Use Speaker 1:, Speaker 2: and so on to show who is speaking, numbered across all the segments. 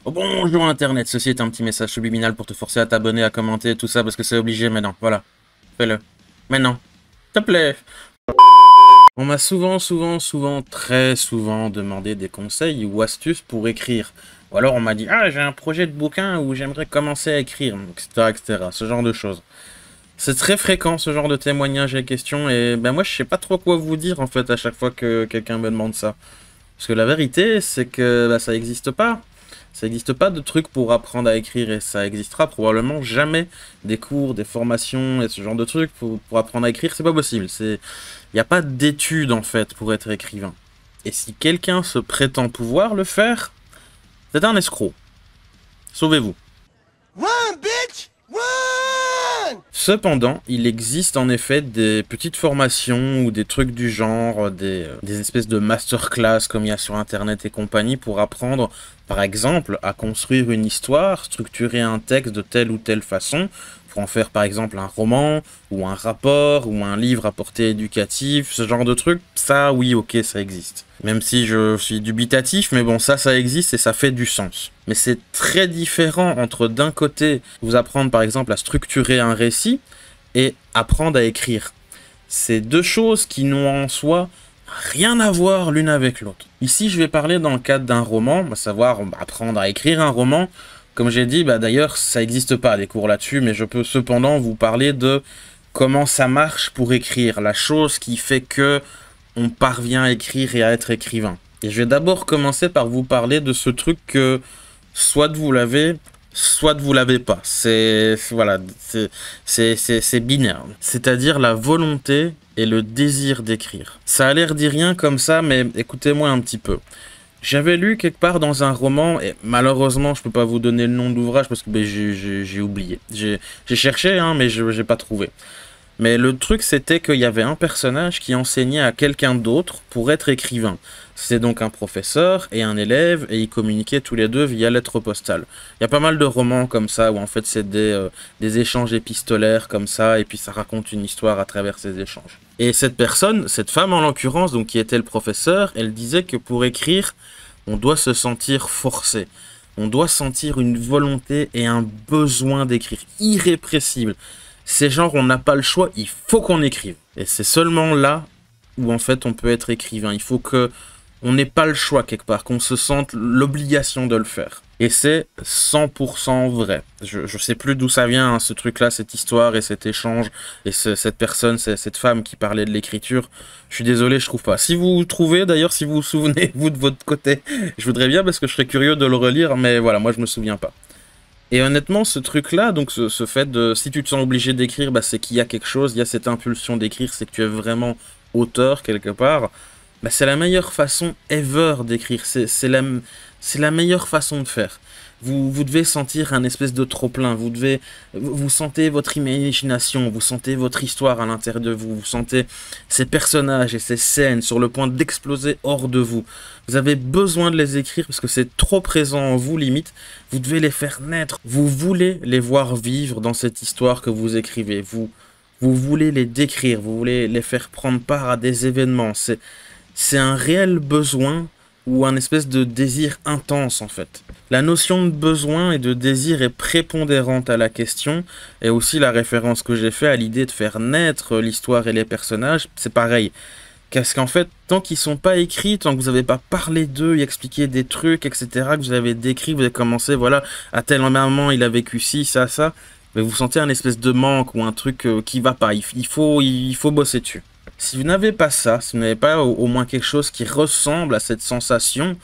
Speaker 1: Oh, bonjour Internet, ceci est un petit message subliminal pour te forcer à t'abonner, à commenter, tout ça, parce que c'est obligé maintenant. Voilà, fais-le. Maintenant, s'il te plaît. On m'a souvent, très souvent demandé des conseils ou astuces pour écrire. Ou alors on m'a dit, ah, j'ai un projet de bouquin où j'aimerais commencer à écrire, etc., ce genre de choses. C'est très fréquent ce genre de témoignages et questions, et ben moi je sais pas trop quoi vous dire en fait à chaque fois que quelqu'un me demande ça. Parce que la vérité, c'est que bah, ça n'existe pas. Ça n'existe pas de trucs pour apprendre à écrire et ça existera probablement jamais des cours, des formations et ce genre de trucs pour apprendre à écrire, c'est pas possible. Il n'y a pas d'études en fait pour être écrivain. Et si quelqu'un se prétend pouvoir le faire, c'est un escroc. Sauvez-vous.
Speaker 2: Run, bitch! Run!
Speaker 1: Cependant, il existe en effet des petites formations ou des trucs du genre, des espèces de masterclass comme il y a sur internet et compagnie pour apprendre, par exemple, à construire une histoire, structurer un texte de telle ou telle façon, pour en faire par exemple un roman, ou un rapport, ou un livre à portée éducative, ce genre de trucs, ça oui, ok, ça existe. Même si je suis dubitatif, mais bon, ça existe et ça fait du sens. Mais c'est très différent entre d'un côté, vous apprendre par exemple à structurer un récit, et apprendre à écrire. C'est deux choses qui n'ont en soi rien à voir l'une avec l'autre. Ici, je vais parler dans le cadre d'un roman, à savoir apprendre à écrire un roman. Comme j'ai dit, bah, d'ailleurs, ça n'existe pas des cours là-dessus, mais je peux cependant vous parler de comment ça marche pour écrire, la chose qui fait que on parvient à écrire et à être écrivain. Et je vais d'abord commencer par vous parler de ce truc que soit vous l'avez, soit vous l'avez pas. Voilà, c'est binaire. C'est-à-dire la volonté et le désir d'écrire. Ça a l'air dit rien comme ça, mais écoutez-moi un petit peu. J'avais lu quelque part dans un roman, et malheureusement je peux pas vous donner le nom de l'ouvrage parce que ben, j'ai oublié. J'ai cherché, hein, mais j'ai pas trouvé. Mais le truc, c'était qu'il y avait un personnage qui enseignait à quelqu'un d'autre pour être écrivain. C'était donc un professeur et un élève, et ils communiquaient tous les deux via lettre postale. Il y a pas mal de romans comme ça, où en fait c'est des échanges épistolaires comme ça, et puis ça raconte une histoire à travers ces échanges. Et cette personne, cette femme en l'occurrence, donc qui était le professeur, elle disait que pour écrire, on doit se sentir forcé. On doit sentir une volonté et un besoin d'écrire irrépressible. C'est genre on n'a pas le choix, il faut qu'on écrive. Et c'est seulement là où en fait on peut être écrivain. Il faut que on n'ait pas le choix quelque part, qu'on se sente l'obligation de le faire. Et c'est 100% vrai. Je sais plus d'où ça vient, hein, ce truc-là, cette histoire et cet échange, et cette personne, cette femme qui parlait de l'écriture. Je suis désolé, je trouve pas. Si vous trouvez, d'ailleurs, si vous vous souvenez, vous, de votre côté, je voudrais bien parce que je serais curieux de le relire, mais voilà, moi je me souviens pas. Et honnêtement, ce truc-là, donc ce fait de, si tu te sens obligé d'écrire, bah, c'est qu'il y a quelque chose, il y a cette impulsion d'écrire, c'est que tu es vraiment auteur quelque part. Bah, c'est la meilleure façon ever d'écrire, c'est la meilleure façon de faire. Vous devez sentir un espèce de trop-plein, vous sentez votre imagination, vous sentez votre histoire à l'intérieur de vous, vous sentez ces personnages et ces scènes sur le point d'exploser hors de vous. Vous avez besoin de les écrire parce que c'est trop présent en vous, limite. Vous devez les faire naître. Vous voulez les voir vivre dans cette histoire que vous écrivez. Vous voulez les décrire, vous voulez les faire prendre part à des événements. C'est un réel besoin ou un espèce de désir intense en fait. La notion de besoin et de désir est prépondérante à la question, et aussi la référence que j'ai fait à l'idée de faire naître l'histoire et les personnages, c'est pareil. Parce qu'en fait, tant qu'ils sont pas écrits, tant que vous n'avez pas parlé d'eux, expliqué des trucs, etc., que vous avez décrit, vous avez commencé, voilà, à tel moment il a vécu ci, ça, mais vous sentez un espèce de manque ou un truc qui va pas, il faut bosser dessus. Si vous n'avez pas ça, si vous n'avez pas au moins quelque chose qui ressemble à cette sensation,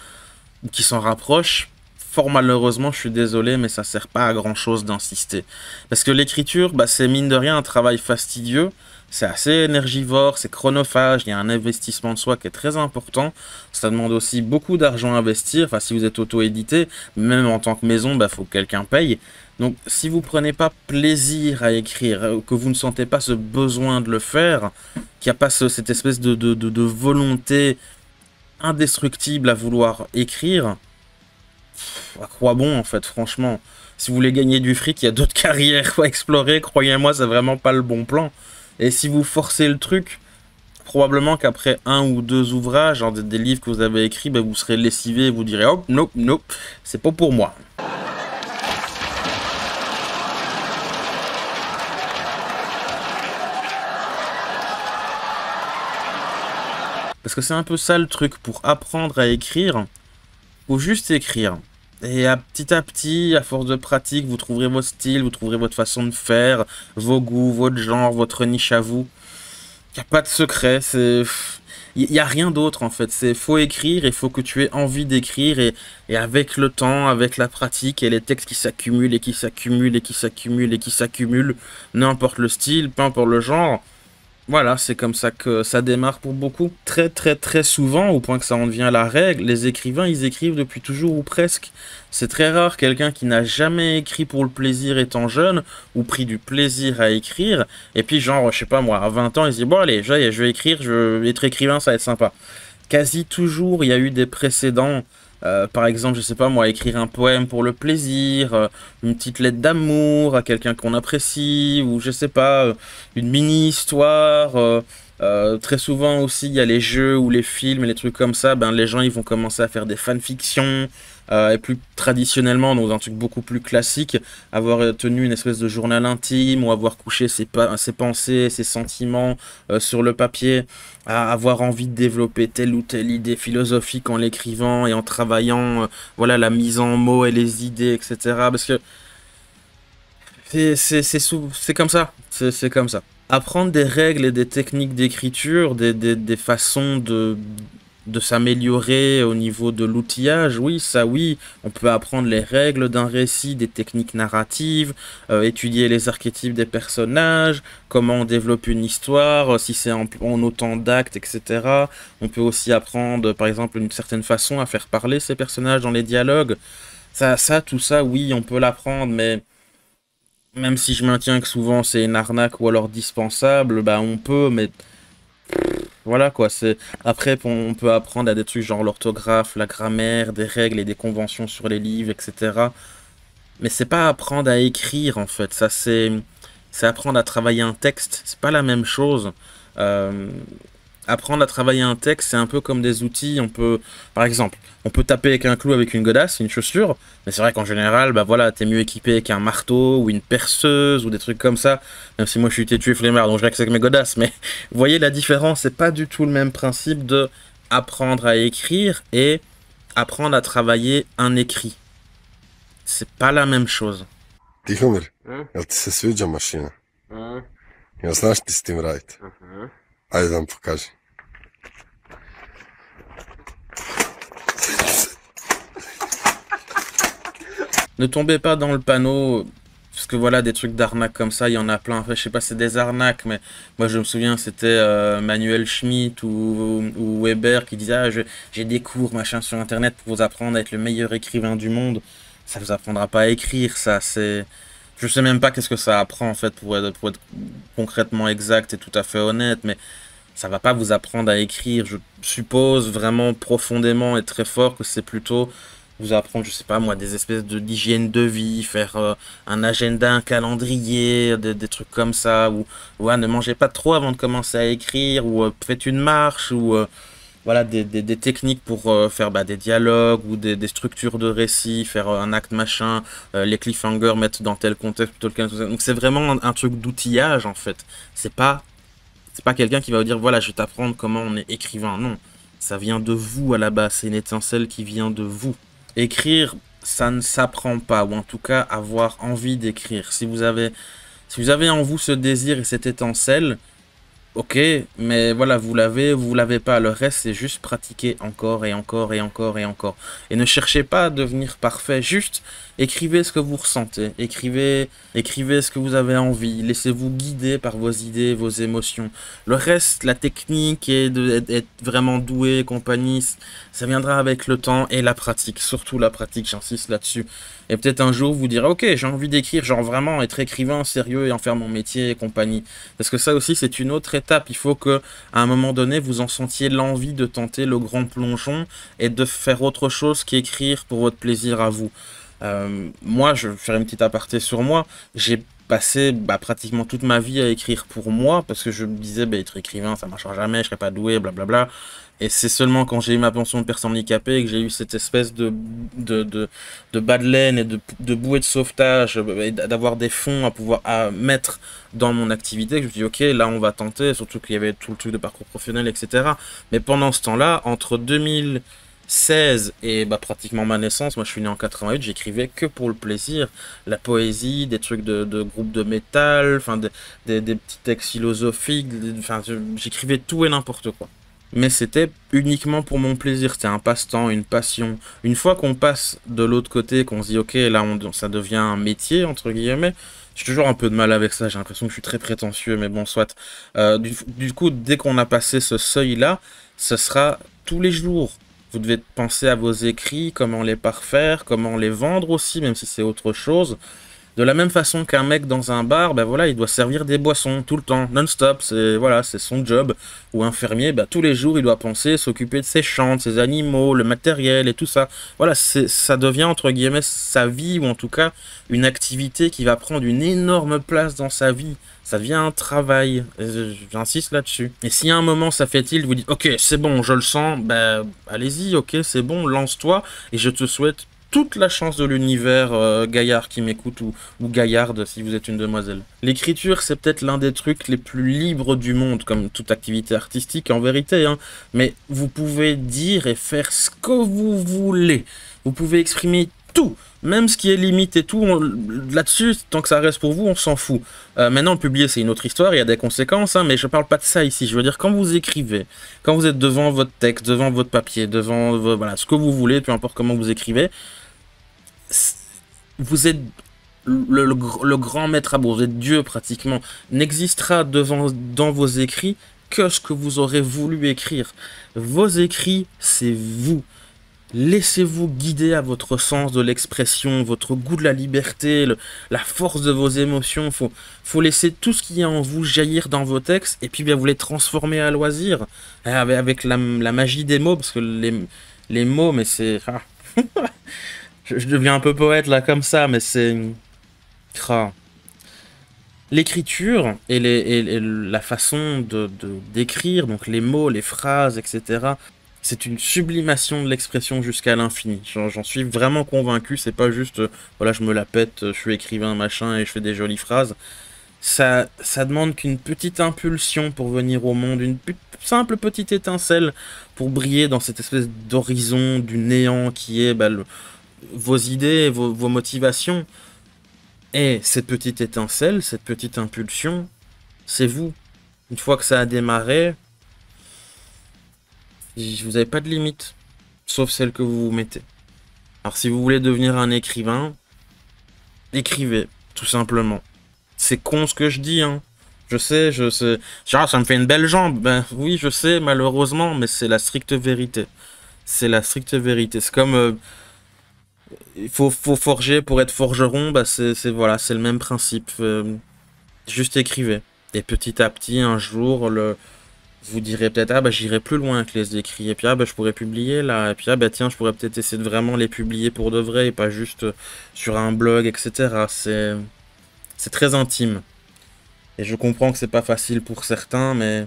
Speaker 1: qui s'en rapproche, fort malheureusement, je suis désolé, mais ça sert pas à grand chose d'insister. Parce que l'écriture, bah, c'est mine de rien un travail fastidieux, c'est assez énergivore, c'est chronophage, il y a un investissement de soi qui est très important, ça demande aussi beaucoup d'argent à investir, enfin si vous êtes auto-édité, même en tant que maison, bah, faut que quelqu'un paye. Donc si vous prenez pas plaisir à écrire, que vous ne sentez pas ce besoin de le faire, qu'il n'y a pas cette espèce de volonté indestructible à vouloir écrire, à quoi bon en fait, franchement. Si vous voulez gagner du fric, il y a d'autres carrières à explorer, croyez-moi, c'est vraiment pas le bon plan. Et si vous forcez le truc, probablement qu'après un ou deux ouvrages, genre des livres que vous avez écrits, ben vous serez lessivé et vous direz « Oh, nope, c'est pas pour moi ». Parce que c'est un peu ça le truc, pour apprendre à écrire, faut juste écrire. Et à petit, à force de pratique, vous trouverez votre style, vous trouverez votre façon de faire, vos goûts, votre genre, votre niche à vous. Y a pas de secret, c'est... Y a rien d'autre en fait, c'est faut écrire, il faut que tu aies envie d'écrire et avec le temps, avec la pratique et les textes qui s'accumulent et qui s'accumulent et qui s'accumulent et qui s'accumulent, n'importe le style, peu importe le genre, voilà, c'est comme ça que ça démarre pour beaucoup. Très très très souvent, au point que ça en devient la règle, les écrivains, ils écrivent depuis toujours ou presque. C'est très rare quelqu'un qui n'a jamais écrit pour le plaisir étant jeune, ou pris du plaisir à écrire, et puis genre, je sais pas moi, à 20 ans, il se dit, bon allez, je vais écrire, je vais être écrivain, ça va être sympa. Quasi toujours, il y a eu des précédents. Par exemple, je sais pas moi, écrire un poème pour le plaisir, une petite lettre d'amour à quelqu'un qu'on apprécie, ou je sais pas, une mini-histoire. Très souvent aussi, il y a les jeux ou les films et les trucs comme ça, ben les gens ils vont commencer à faire des fanfictions. Et plus traditionnellement, dans un truc beaucoup plus classique, avoir tenu une espèce de journal intime ou avoir couché ses pensées, ses sentiments sur le papier, à avoir envie de développer telle ou telle idée philosophique en l'écrivant et en travaillant, voilà, la mise en mots et les idées, etc. Parce que c'est comme ça, c'est comme ça. Apprendre des règles et des techniques d'écriture, des façons de s'améliorer au niveau de l'outillage, oui, ça oui, on peut apprendre les règles d'un récit, des techniques narratives, étudier les archétypes des personnages, comment on développe une histoire, si c'est en autant d'actes, etc. On peut aussi apprendre, par exemple, une certaine façon à faire parler ces personnages dans les dialogues. Tout ça, oui, on peut l'apprendre, mais même si je maintiens que souvent c'est une arnaque ou alors dispensable, bah on peut, mais voilà quoi, c'est... Après, on peut apprendre à des trucs genre l'orthographe, la grammaire, des règles et des conventions sur les livres, etc. Mais c'est pas apprendre à écrire en fait, ça c'est apprendre à travailler un texte, c'est pas la même chose. Euh, Apprendre à travailler un texte, c'est un peu comme des outils. On peut, par exemple, on peut taper avec un clou avec une godasse, une chaussure, mais c'est vrai qu'en général, bah voilà, t'es mieux équipé avec un marteau ou une perceuse ou des trucs comme ça. Même si moi je suis têtu et flemmard, donc je règle avec mes godasses, mais vous voyez la différence, c'est pas du tout le même principe de apprendre à écrire et apprendre à travailler un écrit. C'est pas la même chose.
Speaker 3: Tihomir,
Speaker 4: Hm?
Speaker 3: jel ti se sviđa mašina?
Speaker 4: Hm?
Speaker 3: Jel znaš ti s tim raditi?
Speaker 4: Mhm.
Speaker 3: Ajde da mi pokaži.
Speaker 1: Ne tombez pas dans le panneau, parce que voilà, des trucs d'arnaque comme ça, il y en a plein. Enfin, je sais pas, c'est des arnaques, mais moi je me souviens, c'était Manuel Schmitt ou Weber qui disait ah, j'ai des cours machin sur internet pour vous apprendre à être le meilleur écrivain du monde. Ça vous apprendra pas à écrire, ça, c'est. Je sais même pas qu'est-ce que ça apprend en fait pour être concrètement exact et tout à fait honnête, mais ça va pas vous apprendre à écrire. Je suppose vraiment profondément et très fort que c'est plutôt vous apprendre, je sais pas moi, des espèces d'hygiène de vie, faire un agenda, un calendrier, des trucs comme ça, ou ouais, ne mangez pas trop avant de commencer à écrire, ou faites une marche, ou voilà, des techniques pour faire bah, des dialogues, ou des structures de récit, faire un acte machin, les cliffhangers, mettre dans tel contexte, plutôt que tel. Donc c'est vraiment un truc d'outillage en fait. C'est pas quelqu'un qui va vous dire voilà, je vais t'apprendre comment on est écrivain. Non, ça vient de vous à la base, c'est une étincelle qui vient de vous. Écrire, ça ne s'apprend pas, ou en tout cas avoir envie d'écrire. Si vous avez en vous ce désir et cette étincelle, ok, mais voilà, vous l'avez pas. Le reste, c'est juste pratiquer encore et encore et encore et encore. Et ne cherchez pas à devenir parfait, juste écrivez ce que vous ressentez, écrivez ce que vous avez envie, laissez-vous guider par vos idées, vos émotions. Le reste, la technique et d'être vraiment doué et compagnie, ça viendra avec le temps et la pratique, surtout la pratique, j'insiste là-dessus. Et peut-être un jour vous direz, ok, j'ai envie d'écrire, genre vraiment être écrivain sérieux et en faire mon métier et compagnie. Parce que ça aussi, c'est une autre étape. Il faut que, à un moment donné, vous en sentiez l'envie de tenter le grand plongeon et de faire autre chose qu'écrire pour votre plaisir à vous. Moi, je vais faire une petite aparté sur moi. J'ai passé bah, pratiquement toute ma vie à écrire pour moi parce que je me disais, bah, être écrivain, ça marchera jamais, je serai pas doué, blablabla. Et c'est seulement quand j'ai eu ma pension de personne handicapée que j'ai eu cette espèce de bas de laine et de bouée de sauvetage, et d'avoir des fonds à mettre dans mon activité, que je me dis ok, là on va tenter, surtout qu'il y avait tout le truc de parcours professionnel, etc. Mais pendant ce temps-là, entre 2016 et pratiquement ma naissance, moi je suis né en 88, j'écrivais que pour le plaisir, la poésie, des trucs de groupes de métal, enfin des petits textes philosophiques, enfin j'écrivais tout et n'importe quoi. Mais c'était uniquement pour mon plaisir, c'était un passe-temps, une passion. Une fois qu'on passe de l'autre côté, qu'on se dit ok, là ça devient un métier, entre guillemets, j'ai toujours un peu de mal avec ça, j'ai l'impression que je suis très prétentieux, mais bon, soit. Du coup, dès qu'on a passé ce seuil-là, ce sera tous les jours. Vous devez penser à vos écrits, comment les parfaire, comment les vendre aussi, même si c'est autre chose. De la même façon qu'un mec dans un bar, ben voilà, il doit servir des boissons tout le temps, non-stop, c'est son job. Ou un fermier, tous les jours, il doit penser, s'occuper de ses champs, de ses animaux, le matériel et tout ça. Voilà, ça devient entre guillemets sa vie, ou en tout cas une activité qui va prendre une énorme place dans sa vie. Ça devient un travail, j'insiste là-dessus. Et si à un moment ça fait tilt, vous dites ok, c'est bon, je le sens, allez-y, ok, c'est bon, lance-toi, et je te souhaite toute la chance de l'univers, gaillard qui m'écoute, ou gaillarde si vous êtes une demoiselle. L'écriture, c'est peut-être l'un des trucs les plus libres du monde, comme toute activité artistique en vérité, hein. Mais vous pouvez dire et faire ce que vous voulez. Vous pouvez exprimer tout, même ce qui est limite et tout. Là-dessus, tant que ça reste pour vous, on s'en fout. Maintenant, publier, c'est une autre histoire, il y a des conséquences, hein, mais je parle pas de ça ici. Je veux dire, quand vous écrivez, quand vous êtes devant votre texte, devant votre papier, devant voilà, ce que vous voulez, peu importe comment vous écrivez, vous êtes le grand maître à bord, vous êtes Dieu pratiquement. N'existera dans vos écrits que ce que vous aurez voulu écrire. Vos écrits, c'est vous. Laissez-vous guider à votre sens de l'expression, votre goût de la liberté, la force de vos émotions. Faut laisser tout ce qui est en vous jaillir dans vos textes, et puis vous les transformer à loisir, avec la magie des mots, parce que les mots, mais c'est... Je deviens un peu poète là comme ça, mais c'est... L'écriture et la façon d'écrire, donc les mots, les phrases, etc., c'est une sublimation de l'expression jusqu'à l'infini. J'en suis vraiment convaincu, c'est pas juste, voilà, je me la pète, je suis écrivain, machin, et je fais des jolies phrases. Ça demande qu'une petite impulsion pour venir au monde, une simple petite étincelle pour briller dans cette espèce d'horizon du néant qui est vos idées, vos motivations. Et cette petite étincelle, cette petite impulsion, c'est vous. Une fois que ça a démarré, vous n'avez pas de limite, sauf celle que vous vous mettez. Alors si vous voulez devenir un écrivain, écrivez, tout simplement. C'est con ce que je dis, hein. Je sais, genre ça me fait une belle jambe. Ben oui, je sais, malheureusement, mais c'est la stricte vérité. C'est la stricte vérité. C'est comme... il faut forger pour être forgeron, voilà, c'est le même principe. Juste écrivez. Et petit à petit, un jour, vous direz peut-être, j'irai plus loin que les écrits. Et puis, je pourrais publier là. Et puis, tiens, je pourrais peut-être essayer de vraiment les publier pour de vrai, et pas juste sur un blog, etc. C'est très intime. Et je comprends que c'est pas facile pour certains, mais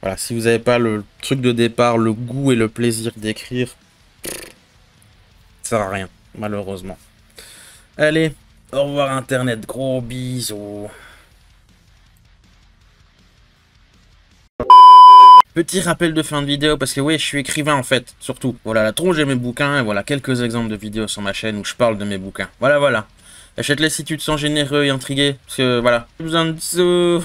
Speaker 1: voilà, si vous n'avez pas le truc de départ, le goût et le plaisir d'écrire, ça sert à rien, malheureusement. Allez, au revoir Internet, gros bisous. Petit rappel de fin de vidéo, parce que oui, je suis écrivain en fait, surtout. Voilà la tronche de mes bouquins, et voilà quelques exemples de vidéos sur ma chaîne où je parle de mes bouquins. Voilà. Achète-les si tu te sens généreux et intrigué, parce que voilà, j'ai besoin de sous.